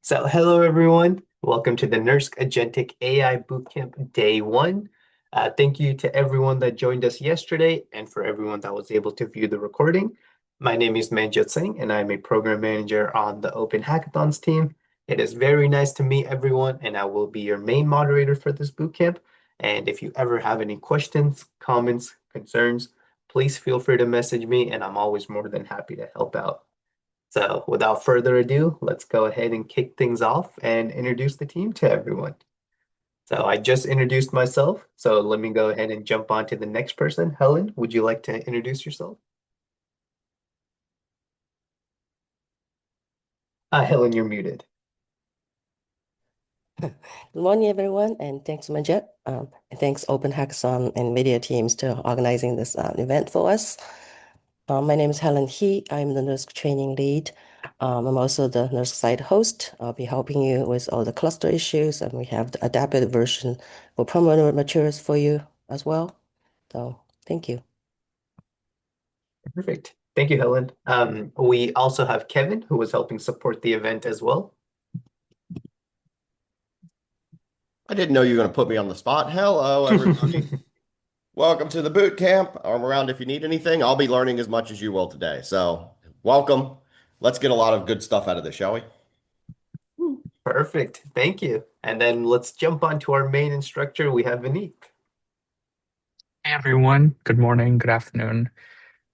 Hello everyone. Welcome to the NERSC Agentic AI Bootcamp Day 1. Thank you to everyone that joined us yesterday and for everyone that was able to view the recording. My name is Manjot Singh and I'm a program manager on the Open Hackathons team. It is very nice to meet everyone and I will be your main moderator for this bootcamp. And if you ever have any questions, comments, concerns, please feel free to message me and I'm always more than happy to help out. So without further ado, let's go ahead and kick things off and introduce the team to everyone. So I just introduced myself, so let me go ahead and jump on to the next person. Helen, would you like to introduce yourself? Helen, you're muted. Good morning, everyone, and thanks, Majid. And thanks, Open Hackathon and media teams to organizing this event for us. My name is Helen He. I'm the NERSC training lead. I'm also the NERSC site host. I'll be helping you with all the cluster issues, and we have the adapted version for promoter materials for you as well. So thank you. Perfect. Thank you, Helen. We also have Kevin, who was helping support the event as well. I didn't know you were going to put me on the spot. Hello, everybody. Welcome to the boot camp. I'm around if you need anything. I'll be learning as much as you will today. So, welcome. Let's get a lot of good stuff out of this, shall we? Perfect. Thank you. And then let's jump on to our main instructor. We have Vineet. Hey everyone, good morning, good afternoon.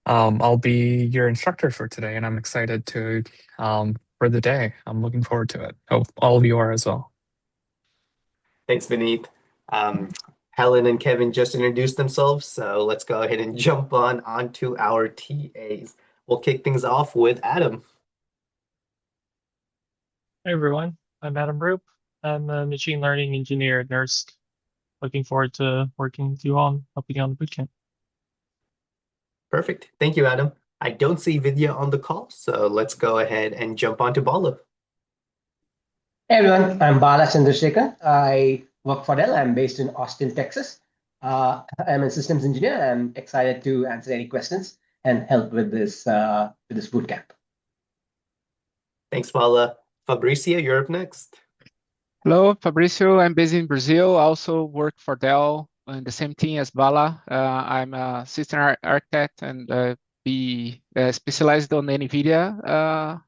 I'll be your instructor for today, and I'm excited for the day. I'm looking forward to it. Hope all of you are as well. Thanks, Vineet. Helen and Kevin just introduced themselves, so let's go ahead and jump onto our TAs. We'll kick things off with Adam. Hey everyone, I'm Adam Roop. I'm a machine learning engineer at NERSC. Looking forward to working with you on helping you on the bootcamp. Perfect. Thank you, Adam. I don't see Vidya on the call, so let's go ahead and jump onto Bala. Hey everyone, I'm Bala Chandrasekhar. I work for Dell. I'm based in Austin, Texas. I'm a systems engineer. I'm excited to answer any questions and help with this bootcamp. Thanks, Bala. Fabricia, you're up next. Hello, Fabricio. I'm based in Brazil. I also work for Dell in the same team as Bala. I'm a system architect and be specialized on NVIDIA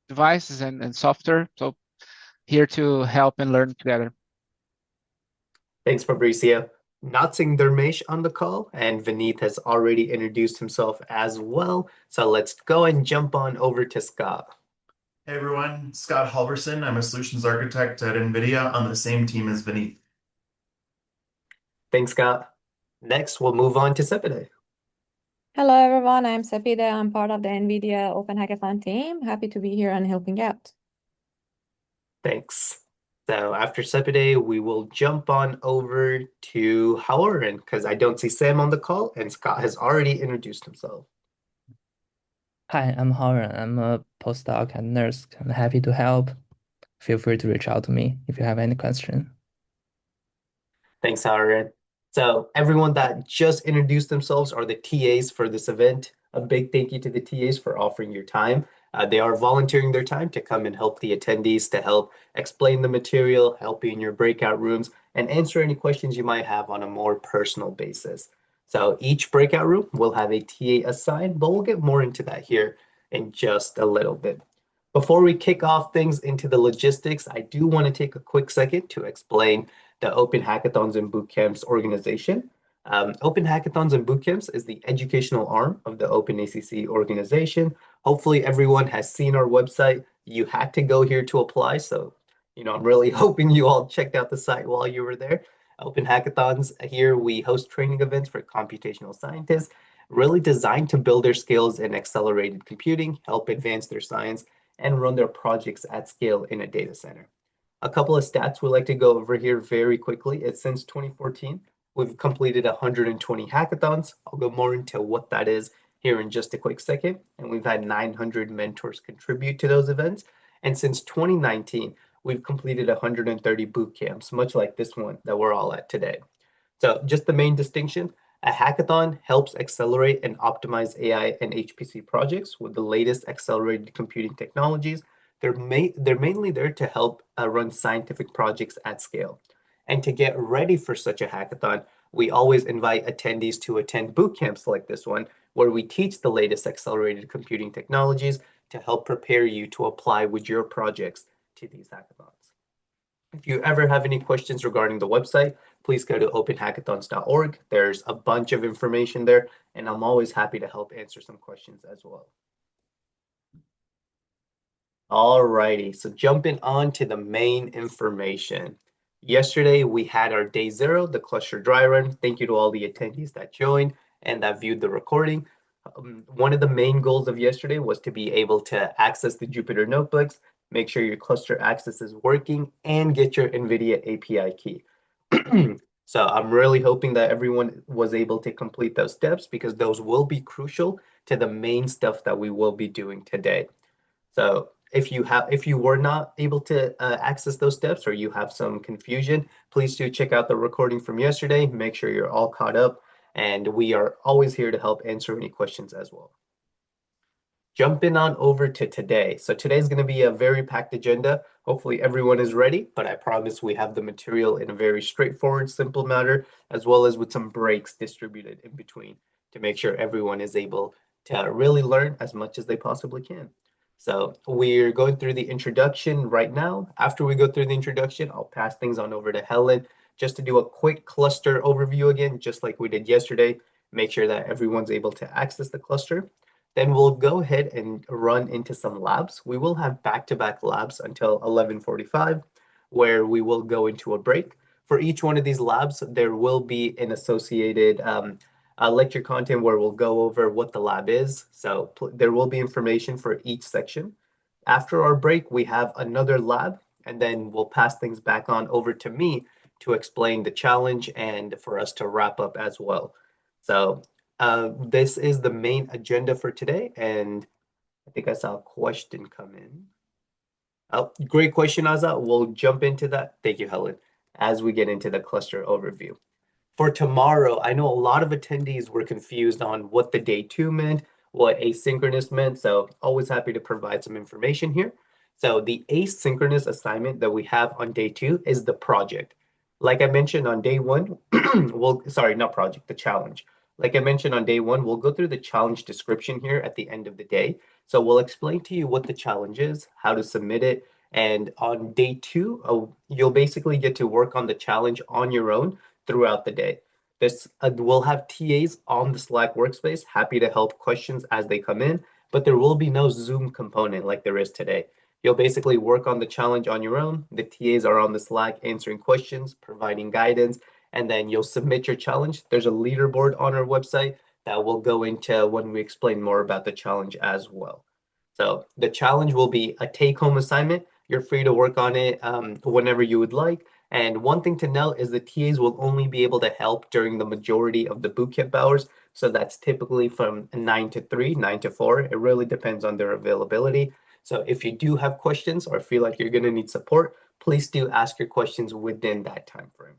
devices and software. So here to help and learn together. Thanks, Fabricio. Not seeing Dharmesh on the call, and Vineet has already introduced himself as well. So let's go and jump on over to Scott. Hey everyone, Scott Halverson. I'm a solutions architect at NVIDIA on the same team as Vineet. Thanks, Scott. Next, we'll move on to Sepide. Hello everyone, I'm Sepide. I'm part of the NVIDIA Open Hackathon team. Happy to be here and helping out. Thanks. So after Sepide, we will jump on over to Hauran because I don't see Sam on the call and Scott has already introduced himself. Hi, I'm Hauran. I'm a postdoc at NERSC. I'm happy to help. Feel free to reach out to me if you have any question. Thanks, Hauran. So everyone that just introduced themselves are the TAs for this event. A big thank you to the TAs for offering your time. They are volunteering their time to come and help the attendees to help explain the material, help you in your breakout rooms, and answer any questions you might have on a more personal basis. So each breakout room will have a TA assigned, but we'll get more into that here in just a little bit. Before we kick off things into the logistics, I do want to take a quick second to explain the Open Hackathons and Bootcamps organization. Open Hackathons and Bootcamps is the educational arm of the Open ACC organization. Hopefully everyone has seen our website. You had to go here to apply, so I'm really hoping you all checked out the site while you were there. Open Hackathons, here we host training events for computational scientists, really designed to build their skills in accelerated computing, help advance their science, and run their projects at scale in a data center. A couple of stats we like to go over here very quickly. It's since 2014, we've completed 120 hackathons. I'll go more into what that is here in just a quick second. And we've had 900 mentors contribute to those events. And since 2019, we've completed 130 boot camps, much like this one that we're all at today. So just the main distinction, a hackathon helps accelerate and optimize AI and HPC projects with the latest accelerated computing technologies They're mainly there to help run scientific projects at scale. And to get ready for such a hackathon, we always invite attendees to attend boot camps like this one, where we teach the latest accelerated computing technologies to help prepare you to apply with your projects to these hackathons. If you ever have any questions regarding the website, please go to openhackathons.org. There's a bunch of information there, and I'm always happy to help answer some questions as well. Alrighty, so jumping on to the main information. Yesterday, we had our day 0, the cluster dry run. Thank you to all the attendees that joined and that viewed the recording. One of the main goals of yesterday was to be able to access the Jupyter notebooks, make sure your cluster access is working, and get your NVIDIA API key. So I'm really hoping that everyone was able to complete those steps, because those will be crucial to the main stuff that we will be doing today. So if you were not able to access those steps, or you have some confusion, please do check out the recording from yesterday. Make sure you're all caught up, and we are always here to help answer any questions as well. Jumping on over to today. So today's going to be a very packed agenda. Hopefully everyone is ready, but I promise we have the material in a very straightforward, simple manner, as well as with some breaks distributed in between to make sure everyone is able to really learn as much as they possibly can. So we're going through the introduction right now. After we go through the introduction, I'll pass things on over to Helen just to do a quick cluster overview again, just like we did yesterday. Make sure that everyone's able to access the cluster. Then we'll go ahead and run into some labs. We will have back-to-back labs until 11:45, where we will go into a break. For each one of these labs, there will be an associated lecture content where we'll go over what the lab is. So there will be information for each section. After our break, we have another lab, and then we'll pass things back on over to me to explain the challenge and for us to wrap up as well. So this is the main agenda for today, and I think I saw a question come in. Oh, great question, Azza. We'll jump into that. Thank you, Helen, as we get into the cluster overview. For tomorrow, I know a lot of attendees were confused on what the day 2 meant, what asynchronous meant, so always happy to provide some information here. So the asynchronous assignment that we have on day 2 is the project. Like I mentioned on day 1, the challenge. Like I mentioned on day 1, we'll go through the challenge description here at the end of the day. So we'll explain to you what the challenge is, how to submit it, and on day 2, you'll basically get to work on the challenge on your own throughout the day. We'll have TAs on the Slack workspace, happy to help questions as they come in, but there will be no Zoom component like there is today. You'll basically work on the challenge on your own. The TAs are on the Slack answering questions, providing guidance, and then you'll submit your challenge. There's a leaderboard on our website that we'll go into when we explain more about the challenge as well. So the challenge will be a take-home assignment. You're free to work on it whenever you would like. And one thing to note is the TAs will only be able to help during the majority of the bootcamp hours. So that's typically from 9 to 3, 9 to 4. It really depends on their availability. So if you do have questions or feel like you're going to need support, please do ask your questions within that time frame.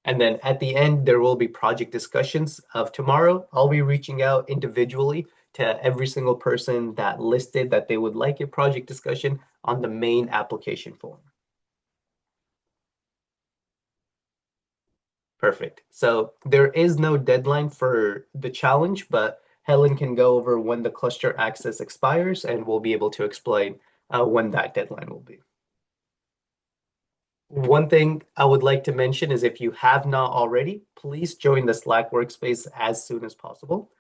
And then at the end, there will be project discussions of tomorrow. I'll be reaching out individually to every single person that listed that they would like a project discussion on the main application form. Perfect. So there is no deadline for the challenge, but Helen can go over when the cluster access expires, and we'll be able to explain when that deadline will be. One thing I would like to mention is if you have not already, please join the Slack workspace as soon as possible.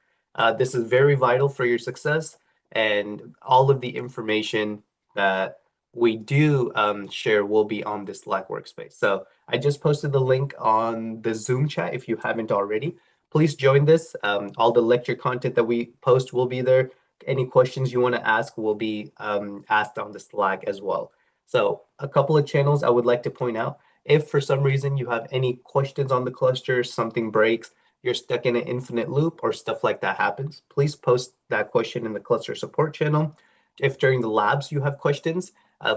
This is very vital for your success, and all of the information that we do share will be on this Slack workspace. So I just posted the link on the Zoom chat if you haven't already. Please join this. All the lecture content that we post will be there. Any questions you want to ask will be asked on the Slack as well. So a couple of channels I would like to point out. If for some reason you have any questions on the cluster, something breaks, you're stuck in an infinite loop or stuff like that happens, please post that question in the cluster support channel. If during the labs you have questions,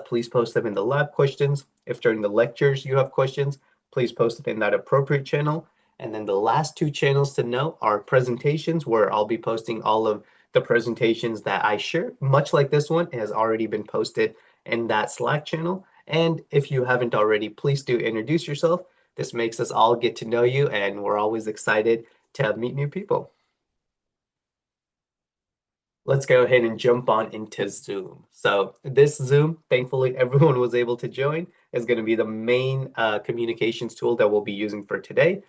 please post them in the lab questions. If during the lectures you have questions, please post it in that appropriate channel. And then the last 2 channels to note are presentations, where I'll be posting all of the presentations that I share, much like this one, has already been posted in that Slack channel. And if you haven't already, please do introduce yourself. This makes us all get to know you, and we're always excited to meet new people. Let's go ahead and jump on into Zoom. So this Zoom, thankfully everyone was able to join, is going to be the main communications tool that we'll be using for today.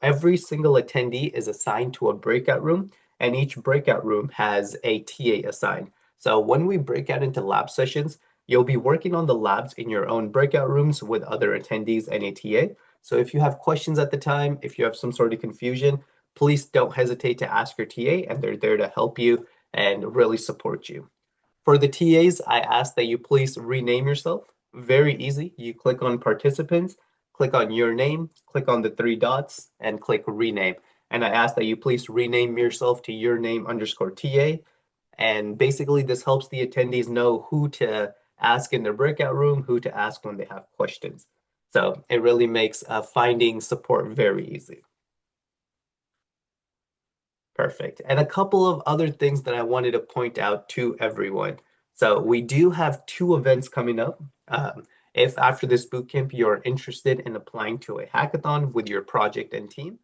Every single attendee is assigned to a breakout room, and each breakout room has a TA assigned. So when we break out into lab sessions, you'll be working on the labs in your own breakout rooms with other attendees and a TA. So if you have questions at the time, if you have some sort of confusion, please don't hesitate to ask your TA, and they're there to help you and really support you. For the TAs, I ask that you please rename yourself. Very easy. You click on participants, click on your name, click on the three dots, and click rename. And I ask that you please rename yourself to your name _ TA. And basically, this helps the attendees know who to ask in their breakout room, who to ask when they have questions. So it really makes finding support very easy. Perfect. And a couple of other things that I wanted to point out to everyone. So we do have 2 events coming up. If after this bootcamp you're interested in applying to a hackathon with your project and team,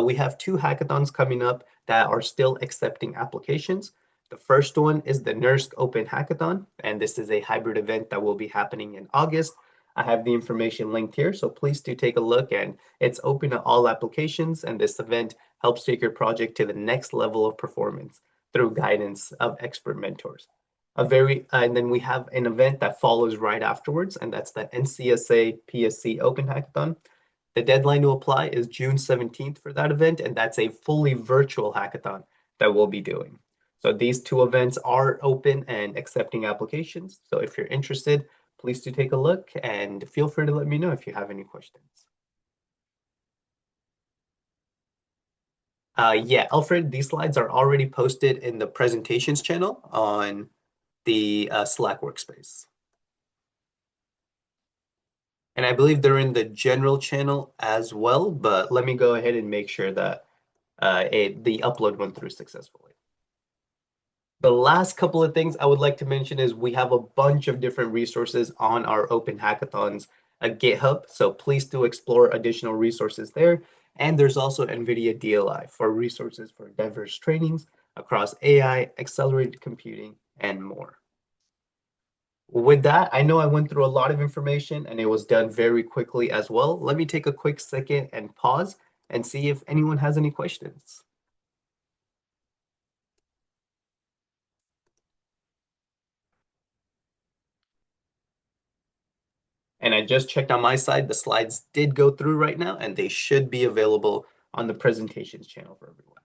we have 2 hackathons coming up that are still accepting applications. The first one is the NERSC Open Hackathon, and this is a hybrid event that will be happening in August. I have the information linked here, so please do take a look, and it's open to all applications, and this event helps take your project to the next level of performance through guidance of expert mentors. And then we have an event that follows right afterwards, and that's the NCSA PSC Open Hackathon. The deadline to apply is June 17th for that event, and that's a fully virtual hackathon that we'll be doing. So these 2 events are open and accepting applications. So if you're interested, please do take a look and feel free to let me know if you have any questions. Yeah, Alfred, these slides are already posted in the presentations channel on the Slack workspace. And I believe they're in the general channel as well, but let me go ahead and make sure that the upload went through successfully. The last couple of things I would like to mention is we have a bunch of different resources on our Open Hackathons GitHub, so please do explore additional resources there. And there's also NVIDIA DLI for resources for diverse trainings across AI, accelerated computing, and more. With that, I know I went through a lot of information and it was done very quickly as well. Let me take a quick second and pause and see if anyone has any questions. And I just checked on my side, the slides did go through right now, and they should be available on the presentations channel for everyone.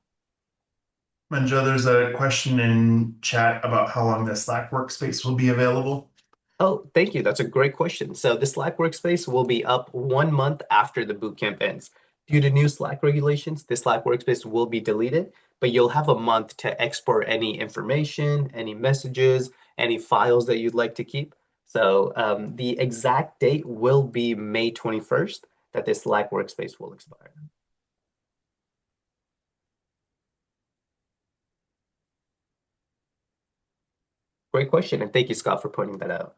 Manjo, there's a question in chat about how long the Slack workspace will be available. Oh, thank you. That's a great question. So the Slack workspace will be up 1 month after the bootcamp ends. Due to new Slack regulations, the Slack workspace will be deleted, but you'll have a month to export any information, any messages, any files that you'd like to keep. So the exact date will be May 21st that this Slack workspace will expire. Great question, and thank you, Scott, for pointing that out.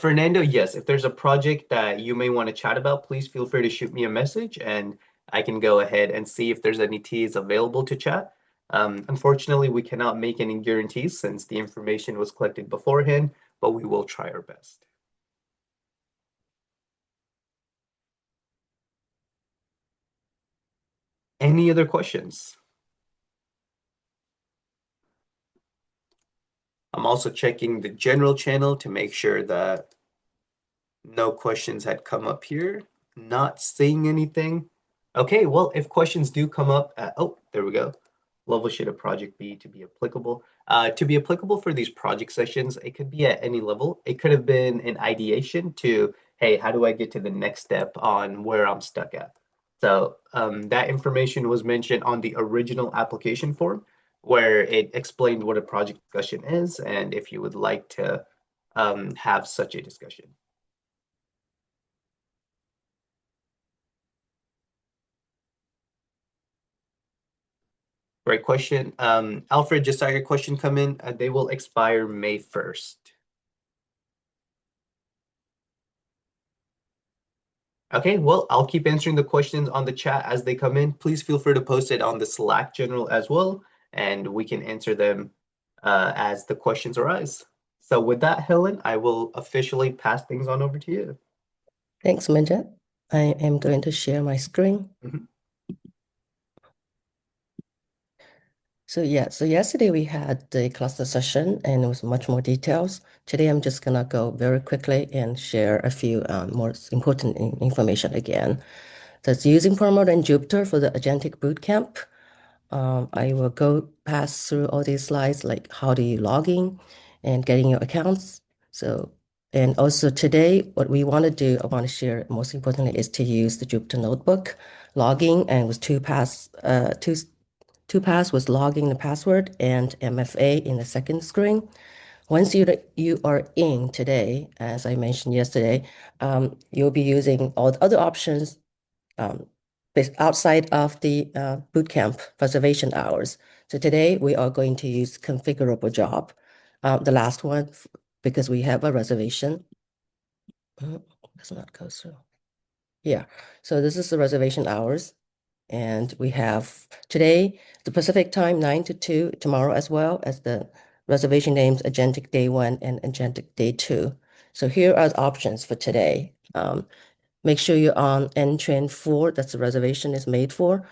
Fernando, yes, if there's a project that you may want to chat about, please feel free to shoot me a message and I can go ahead and see if there's any TAs available to chat. Unfortunately, we cannot make any guarantees since the information was collected beforehand, but we will try our best. Any other questions? I'm also checking the general channel to make sure that no questions had come up here. Not seeing anything. Okay, well, if questions do come up, oh, there we go. Level should a project be to be applicable? To be applicable for these project sessions, it could be at any level. It could have been an ideation to, hey, how do I get to the next step on where I'm stuck at? So that information was mentioned on the original application form where it explained what a project discussion is and if you would like to have such a discussion. Great question. Alfred, just saw your question come in. They will expire May 1st. Okay, well, I'll keep answering the questions on the chat as they come in. Please feel free to post it on the Slack channel as well, and we can answer them as the questions arise. So with that, Helen, I will officially pass things on over to you. Thanks, Manjat. I am going to share my screen. So yesterday we had the cluster session and it was much more details. Today I'm just gonna go very quickly and share a few more important information again. That's using Perlmutter and Jupyter for the Agentic Bootcamp. I will go pass through all these slides, like how do you log in and getting your accounts. And also today, what we want to do, I want to share most importantly, is to use the Jupyter Notebook logging and with two pass with logging the password and MFA in the second screen. Once you are in today, as I mentioned yesterday, you'll be using all the other options outside of the bootcamp reservation hours. So today we are going to use configurable job, the last one, because we have a reservation. Does not go through. Yeah, so this is the reservation hours. And we have today, the Pacific time, 9 to 2, tomorrow as well as the reservation names, Agentic Day 1 and Agentic Day 2. So here are the options for today. Make sure you're on NTrain 4, that's the reservation is made for.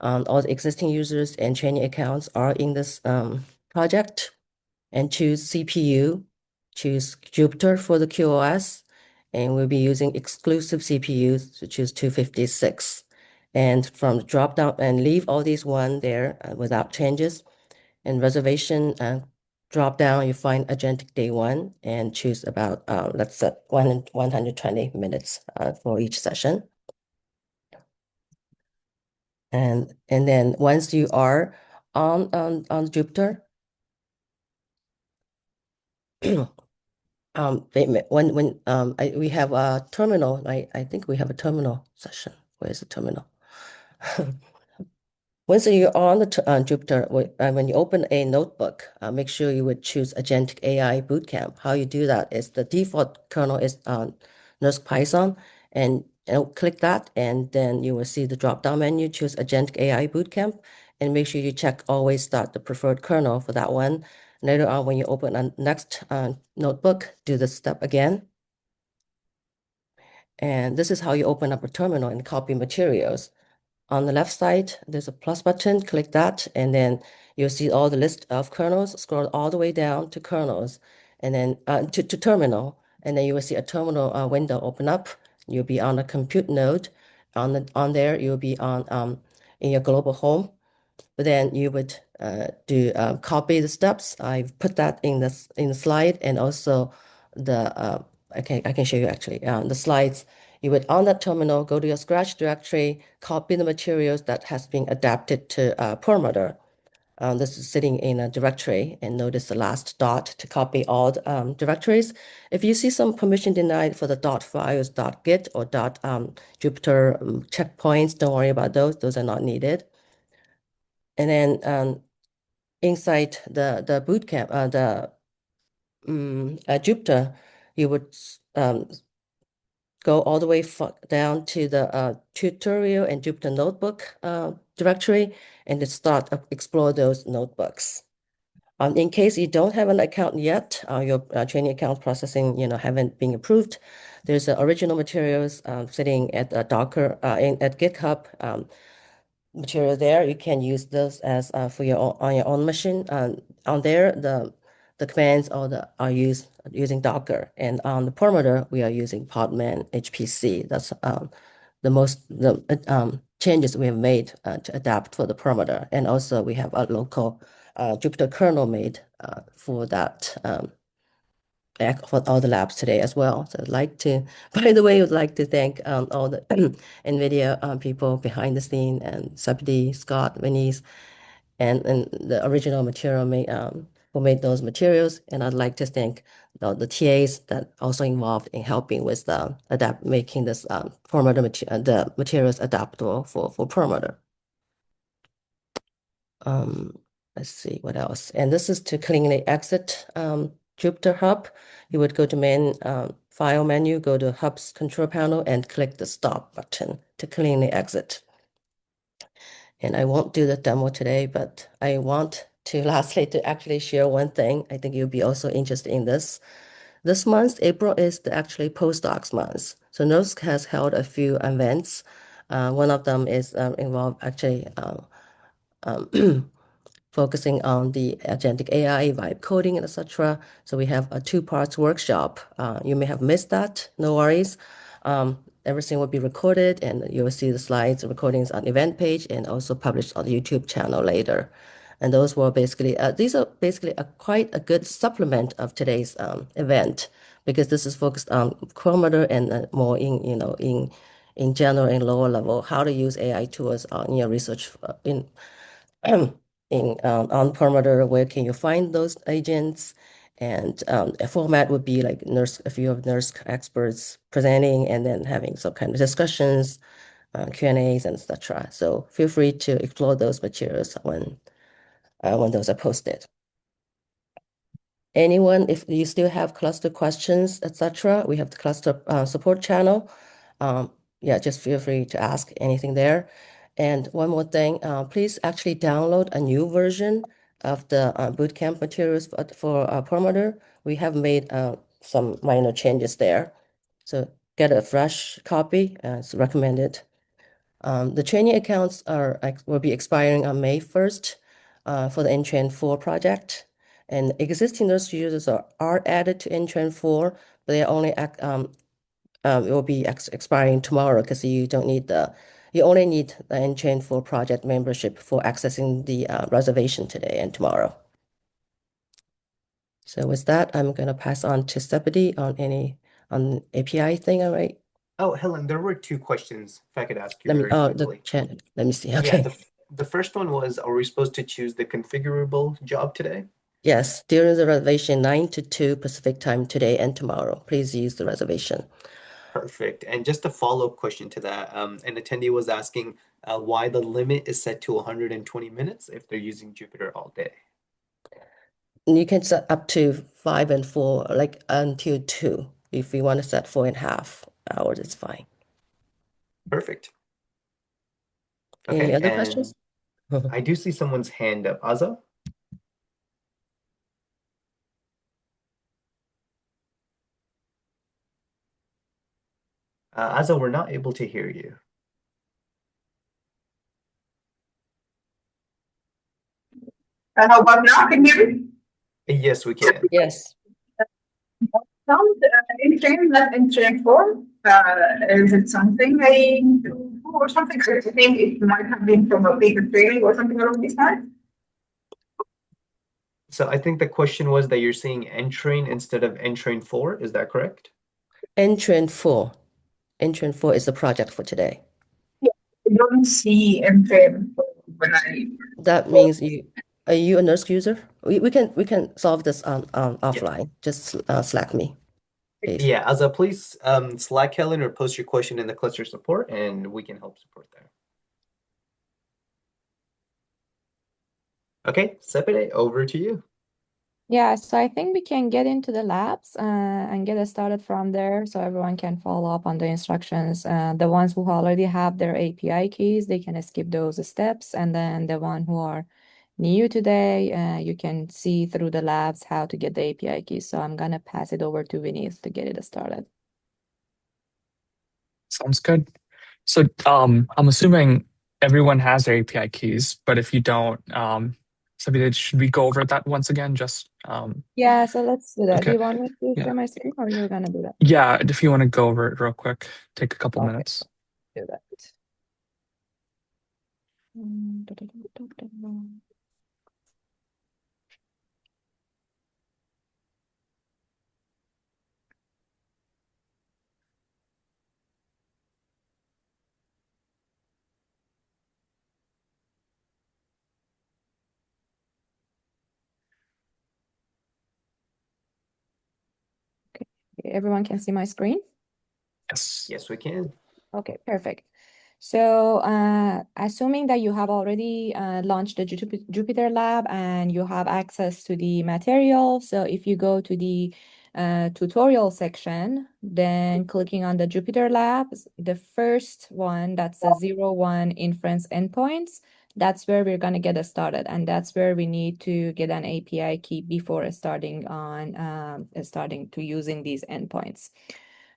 All the existing users and training accounts are in this project. And choose CPU, choose Jupyter for the QoS, and we'll be using exclusive CPUs, so choose 256. And from the drop down and leave all these one there without changes. And reservation drop down, you find Agentic Day 1 and choose about, let's set 120 minutes for each session. And then once you are on Jupyter, we have a terminal, I think we have a terminal session. Where's the terminal? Once you're on the Jupyter, when you open a notebook, make sure you would choose Agentic AI Bootcamp. How you do that is the default kernel is NERSC Python, and click that, and then you will see the drop-down menu, choose Agentic AI Bootcamp, and make sure you check always start the preferred kernel for that one. Later on, when you open a next notebook, do the step again. And this is how you open up a terminal and copy materials. On the left side, there's a plus button, click that, and then you'll see all the list of kernels, scroll all the way down to kernels, and then to terminal, and then you will see a terminal window open up. You'll be on a compute node. On there, you'll be on in your global home. But then you would copy the steps. I've put that in the slide, and also the I can show you actually the slides. You would on that terminal go to your Scratch directory, copy the materials that has been adapted to Perlmutter. This is sitting in a directory, and notice the last dot to copy all the directories. If you see some permission denied for the dot files, dot git or dot Jupyter checkpoints, don't worry about those. Those are not needed. And then inside the bootcamp, Jupyter, you would go all the way down to the tutorial and Jupyter Notebook directory, and then start explore those notebooks. In case you don't have an account yet, your training account processing, haven't been approved, there's original materials sitting at Docker at GitHub. Material there. You can use those as for on your own machine. On there, the commands are using Docker, and on the Perlmutter we are using Podman HPC. That's the changes we have made to adapt for the Perlmutter, and also we have a local Jupyter kernel made for that. For all the labs today as well. So I'd like to, by the way, would like to thank all the NVIDIA people behind the scene, and Sapdi, Scott, Venice, and the original material who made those materials. And I'd like to thank the TAs that also involved in helping with making this Perlmutter the materials adaptable for Perlmutter. Let's see what else. And this is to cleanly exit Jupyter Hub. You would go to main file menu, go to Hub's control panel, and click the stop button to cleanly exit. And I won't do the demo today, but I want to lastly to actually share one thing. I think you'll be also interested in this. This month, April, is actually postdocs month. So NERSC has held a few events. One of them is involved actually focusing on the agentic AI, vibe coding, etc. So we have a two-parts workshop. You may have missed that, no worries. Everything will be recorded, and you will see the slides, the recordings on the event page, and also published on the YouTube channel later. And those were basically, these are basically quite a good supplement of today's event, because this is focused on Chrometer and more in general and lower level, how to use AI tools in your research on Perlmutter, where can you find those agents? And a format would be like a few of NERSC experts presenting and then having some kind of discussions, Q&As, and etc. So feel free to explore those materials when those are posted. Anyone, if you still have cluster questions, etc., we have the cluster support channel. Yeah, just feel free to ask anything there. And one more thing, please actually download a new version of the bootcamp materials for Perlmutter. We have made some minor changes there. So get a fresh copy, it's recommended. The training accounts will be expiring on May 1st for the Ntrain 4 project. And existing NERSC users are added to Ntrain 4, but they only it will be expiring tomorrow because you only need the Ntrain 4 project membership for accessing the reservation today and tomorrow. So with that, I'm going to pass on to Stephanie on API thing, all right? Oh, Helen, there were two questions, if I could ask you Let me, very the quickly. chat, let me see, Yeah, okay. the first one was, are we supposed to choose the configurable job today? Yes, during the reservation 9 to 2 Pacific time today and tomorrow. Please use the reservation. Perfect. And just a follow-up question to that, an attendee was asking why the limit is set to 120 minutes if they're using Jupyter all day. You can set up to 5 and 4, like until 2. If you want to set 4.5 hours, it's fine. Perfect. Any Okay, other and questions? I do see someone's hand up. Aza? Aza, we're not able to hear you. How about now? Can you hear me? Yes, we can. Yes. Sound in train, not in train form. Is it something I do or something? I think it might have been from a bigger training or something along these lines. So I think the question was that you're seeing Ntrain instead of Ntrain 4. Is that correct? Ntrain 4. Ntrain 4 is the project for today. Yeah, I don't see Ntrain when I. That means are you a NERSC user? We can solve this offline. Just Slack me, please. Yeah, Aza, please Slack Helen or post your question in the cluster support and we can help support there. Okay, Sepide, over to you. Yeah, so I think we can get into the labs and get us started from there so everyone can follow up on the instructions. The ones who already have their API keys, they can skip those steps. And then the one who are new today, you can see through the labs how to get the API keys. So I'm gonna pass it over to Vineet to get it started. Sounds good. So I'm assuming everyone has their API keys, but if you don't, should we go over that once again? Just Yeah, so let's do that. Do okay. you want me to Yeah. share my screen or you're gonna do that? Yeah, if you want to go over it real quick, take a couple Okay. minutes. Do that. Okay, everyone can see my screen? Yes. Yes, we can. Okay, perfect. So, assuming that you have already launched the Jupyter Lab and you have access to the material, so if you go to the tutorial section, then clicking on the Jupyter Labs, the first one, that's the 01 inference endpoints, that's where we're going to get started. And that's where we need to get an API key before starting to using these endpoints.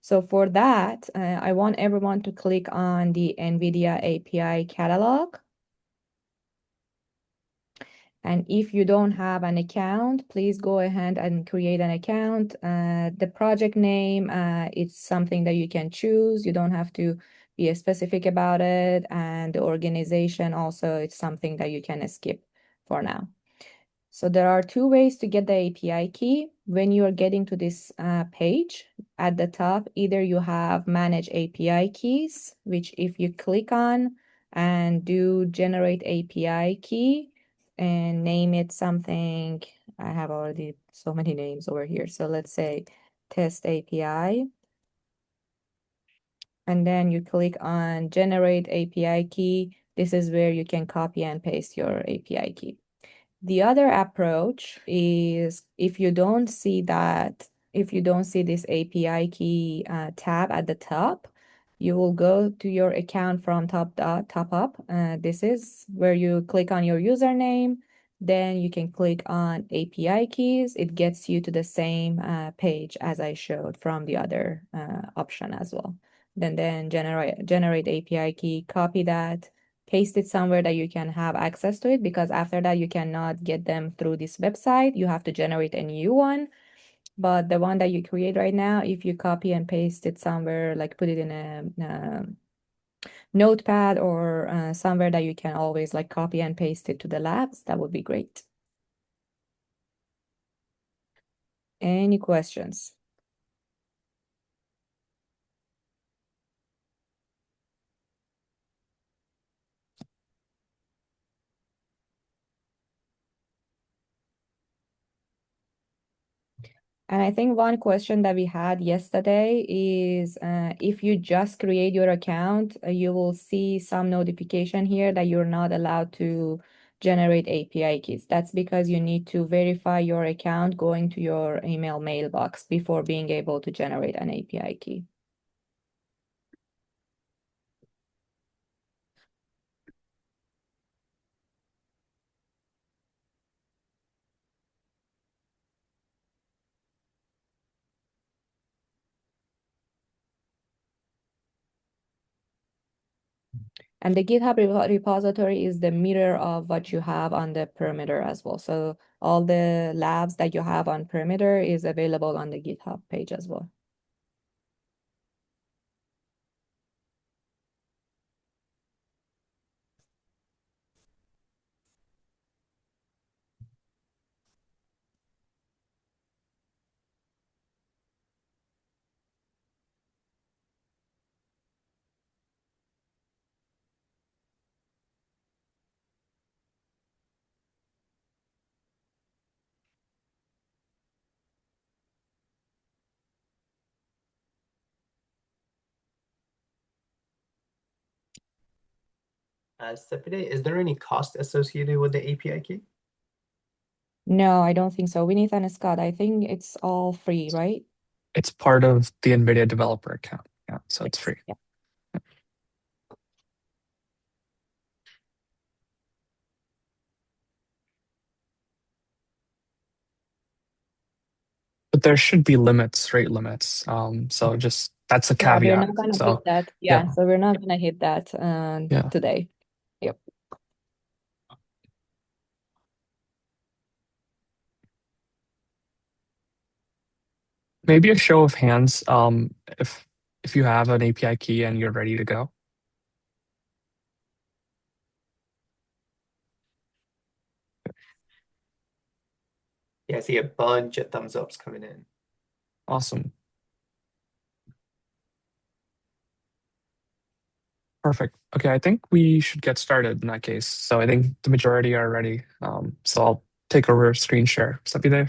So for that, I want everyone to click on the NVIDIA API catalog. And if you don't have an account, please go ahead and create an account. The project name, it's something that you can choose. You don't have to be specific about it. And the organization also, it's something that you can skip for now. So there are two ways to get the API key. When you are getting to this page, at the top, either you have Manage API Keys, which if you click on and do Generate API Key and name it something, I have already so many names over here. So let's say Test API. And then you click on Generate API Key. This is where you can copy and paste your API key. The other approach is if you don't see this API key tab at the top, you will go to your account from top up. This is where you click on your username. Then you can click on API keys. It gets you to the same page as I showed from the other option as well. Then generate API key, copy that, paste it somewhere that you can have access to it, because after that you cannot get them through this website. You have to generate a new one. But the one that you create right now, if you copy and paste it somewhere, like put it in a notepad or somewhere that you can always like copy and paste it to the labs, that would be great. Any questions? And I think one question that we had yesterday is if you just create your account, you will see some notification here that you're not allowed to generate API keys. That's because you need to verify your account going to your email mailbox before being able to generate an API key. And the GitHub repository is the mirror of what you have on the Perimeter as well. So all the labs that you have on Perimeter is available on the GitHub page as well. Sepide, is there any cost associated with the API key? No, I don't think so. Vinith and Scott, I think it's all free, right? It's part of the NVIDIA developer account. Yeah, so it's free. Yeah. But there should be limits, rate limits. So just that's a Yeah, we're caveat. not gonna So hit that. yeah. Yeah, so we're not gonna hit that Yeah. today. Yep. Maybe a show of hands, if you have an API key and you're ready to go. Yeah, I see a bunch of thumbs ups coming in. Awesome. Perfect. Okay, I think we should get started in that case. So I think the majority are ready. So I'll take over screen share. Sapide.